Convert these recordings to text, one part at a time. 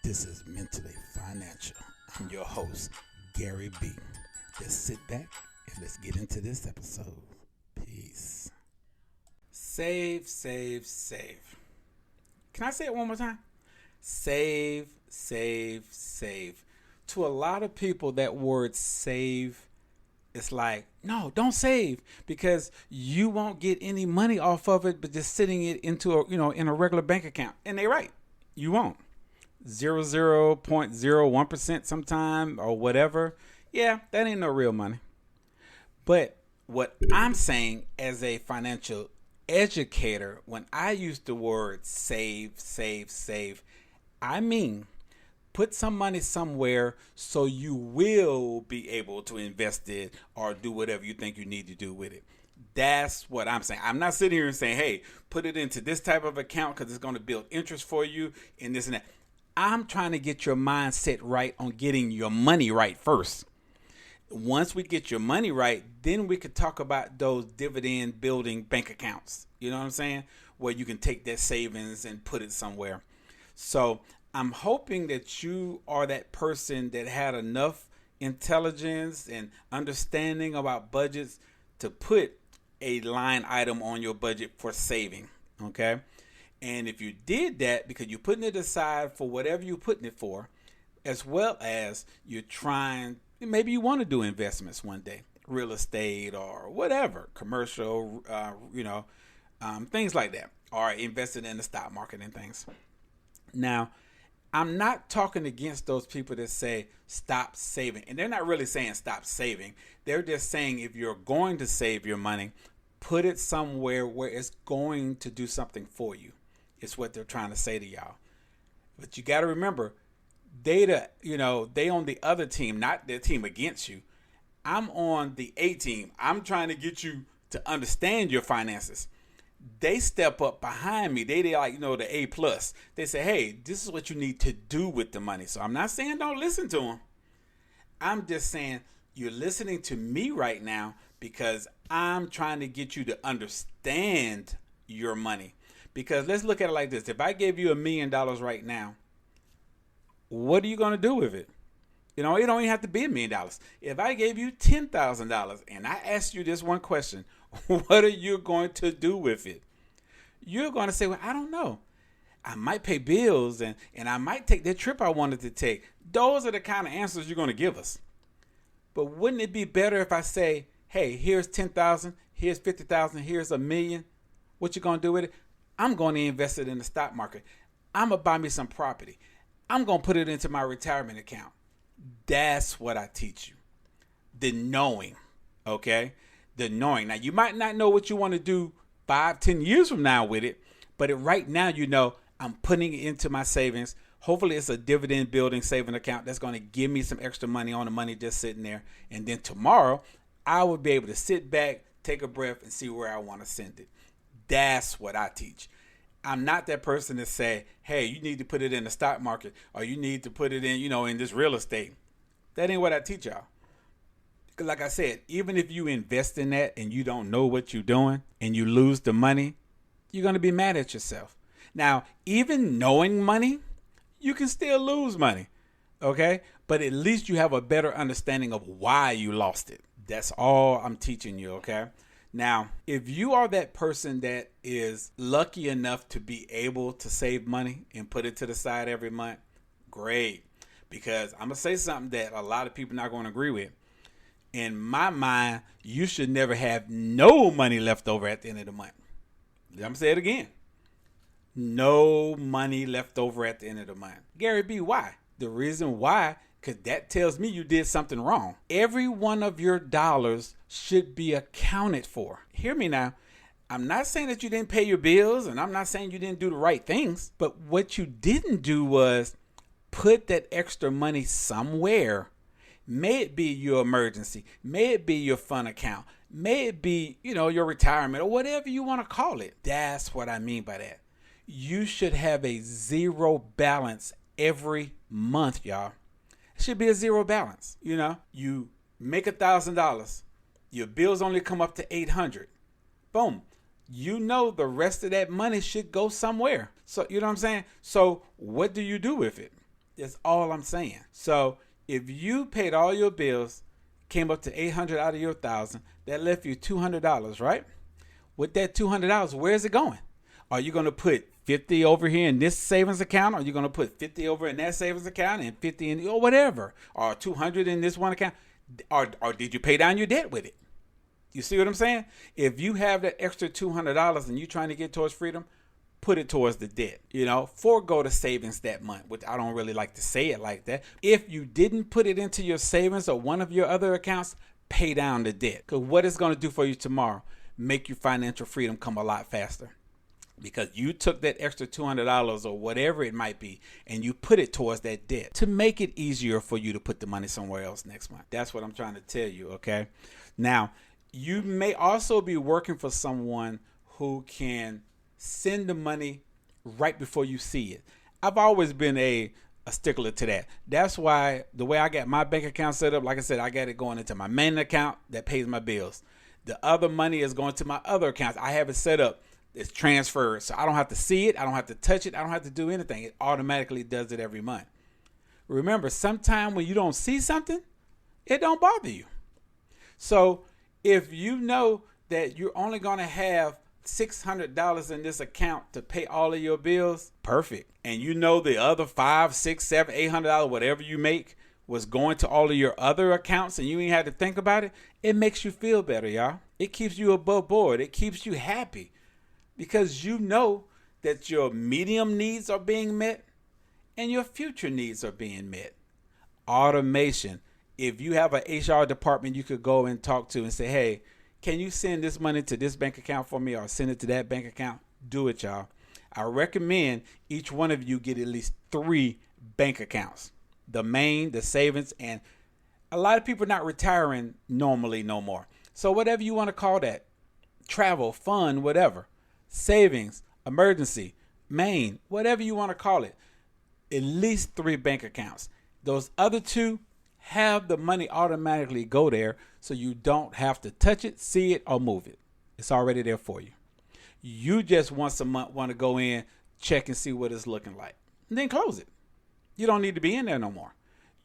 This is Mentally Financial. I'm your host, Gary B. Just sit back and let's get into this episode. Peace. Save, save, save. Can I say it one more time? Save, save, save. To a lot of people, that word save, it's like, no, don't save, because you won't get any money off of it, but just sitting it into in a regular bank account. And they're right. You won't. 0.01% sometime or whatever. Yeah, that ain't no real money. But what I'm saying as a financial educator, when I use the word save, save, save, I mean put some money somewhere so you will be able to invest it or do whatever you think you need to do with it. That's what I'm saying. I'm not sitting here and saying, hey, put it into this type of account because it's going to build interest for you and this and that. I'm trying to get your mindset right on getting your money right first. Once we get your money right, then we could talk about those dividend building bank accounts. You know what I'm saying? Where you can take that savings and put it somewhere. So I'm hoping that you are that person that had enough intelligence and understanding about budgets to put a line item on your budget for saving. Okay. And if you did that because you're putting it aside for whatever you're putting it for, as well as you're trying, maybe you want to do investments one day, real estate or whatever, commercial, things like that, or invested in the stock market and things. Now, I'm not talking against those people that say stop saving. And they're not really saying stop saving. They're just saying if you're going to save your money, put it somewhere where it's going to do something for you. It's what they're trying to say to y'all. But you got to remember, they on the other team, not their team against you. I'm on the A team. I'm trying to get you to understand your finances. They step up behind me. They like, the A plus. They say, hey, this is what you need to do with the money. So I'm not saying don't listen to them. I'm just saying you're listening to me right now because I'm trying to get you to understand your money. Because let's look at it like this. If I gave you $1 million right now, what are you going to do with it? It don't even have to be $1 million. If I gave you $10,000 and I asked you this one question, what are you going to do with it? You're going to say, well, I don't know. I might pay bills and I might take that trip I wanted to take. Those are the kind of answers you're going to give us. But wouldn't it be better if I say, hey, here's 10,000, here's 50,000, here's $1 million. What you going to do with it? I'm going to invest it in the stock market. I'm going to buy me some property. I'm going to put it into my retirement account. That's what I teach you. The knowing, okay? The knowing. Now, you might not know what you want to do 5-10 years from now with it, but right now, I'm putting it into my savings. Hopefully, it's a dividend building saving account that's going to give me some extra money on the money just sitting there. And then tomorrow, I will be able to sit back, take a breath, and see where I want to send it. That's what I teach. I'm not that person that say, hey, you need to put it in the stock market or you need to put it in, in this real estate. That ain't what I teach y'all. Because like I said, even if you invest in that and you don't know what you're doing and you lose the money, you're going to be mad at yourself. Now, even knowing money, you can still lose money. Okay. But at least you have a better understanding of why you lost it. That's all I'm teaching you. Okay. Now, if you are that person that is lucky enough to be able to save money and put it to the side every month, great. Because I'm going to say something that a lot of people are not going to agree with. In my mind, you should never have no money left over at the end of the month. I'm going to say it again. No money left over at the end of the month. Gary B, why? The reason why, because that tells me you did something wrong. Every one of your dollars should be accounted for. Hear me now. I'm not saying that you didn't pay your bills, and I'm not saying you didn't do the right things. But what you didn't do was put that extra money somewhere. May it be your emergency. May it be your fund account. May it be, your retirement or whatever you want to call it. That's what I mean by that. You should have a zero balance every month, y'all. It should be a zero balance. You make $1,000. Your bills only come up to $800. Boom. The rest of that money should go somewhere. So, you know what I'm saying? So what do you do with it? That's all I'm saying. So if you paid all your bills, came up to $800 out of your $1,000, that left you $200, right? With that $200, where's it going? Are you going to put 50 over here in this savings account? Or are you going to put 50 over in that savings account and 50 in or whatever? Or 200 in this one account? Or did you pay down your debt with it? You see what I'm saying? If you have that extra $200 and you're trying to get towards freedom, put it towards the debt. Forego the savings that month, which I don't really like to say it like that. If you didn't put it into your savings or one of your other accounts, pay down the debt. Because what it's going to do for you tomorrow, make your financial freedom come a lot faster. Because you took that extra $200 or whatever it might be and you put it towards that debt to make it easier for you to put the money somewhere else next month. That's what I'm trying to tell you, okay? Now, you may also be working for someone who can send the money right before you see it. I've always been a stickler to that. That's why the way I got my bank account set up, like I said, I got it going into my main account that pays my bills. The other money is going to my other accounts. I have it set up. It's transferred. So I don't have to see it. I don't have to touch it. I don't have to do anything. It automatically does it every month. Remember, sometime when you don't see something, it don't bother you. So if you know that you're only going to have $600 in this account to pay all of your bills, perfect. And you know the other $500, $600, $700, $800, whatever you make was going to all of your other accounts and you ain't had to think about it, it makes you feel better, y'all. It keeps you above board. It keeps you happy because you know that your medium needs are being met and your future needs are being met. Automation. If you have an HR department you could go and talk to and say, hey, can you send this money to this bank account for me or send it to that bank account? Do it, y'all. I recommend each one of you get at least 3 bank accounts. The main, the savings, and a lot of people are not retiring normally no more. So whatever you want to call that, travel, fun, whatever, savings, emergency, main, whatever you want to call it, at least 3 bank accounts. Those other 2, have the money automatically go there so you don't have to touch it, see it, or move it. It's already there for you. You just once a month want to go in, check and see what it's looking like, and then close it. You don't need to be in there no more.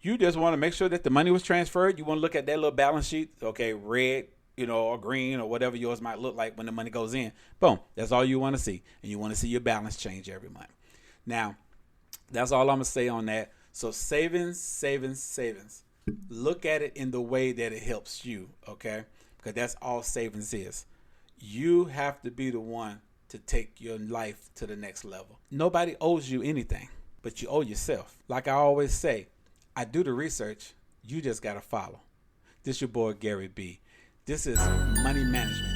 You just want to make sure that the money was transferred. You want to look at that little balance sheet, okay, red, or green or whatever yours might look like when the money goes in. Boom, that's all you want to see, and you want to see your balance change every month. Now, that's all I'm going to say on that. So savings, savings, savings. Look at it in the way that it helps you, okay? Because that's all savings is. You have to be the one to take your life to the next level. Nobody owes you anything, but you owe yourself. Like I always say, I do the research. You just got to follow. This your boy, Gary B. This is Money Management.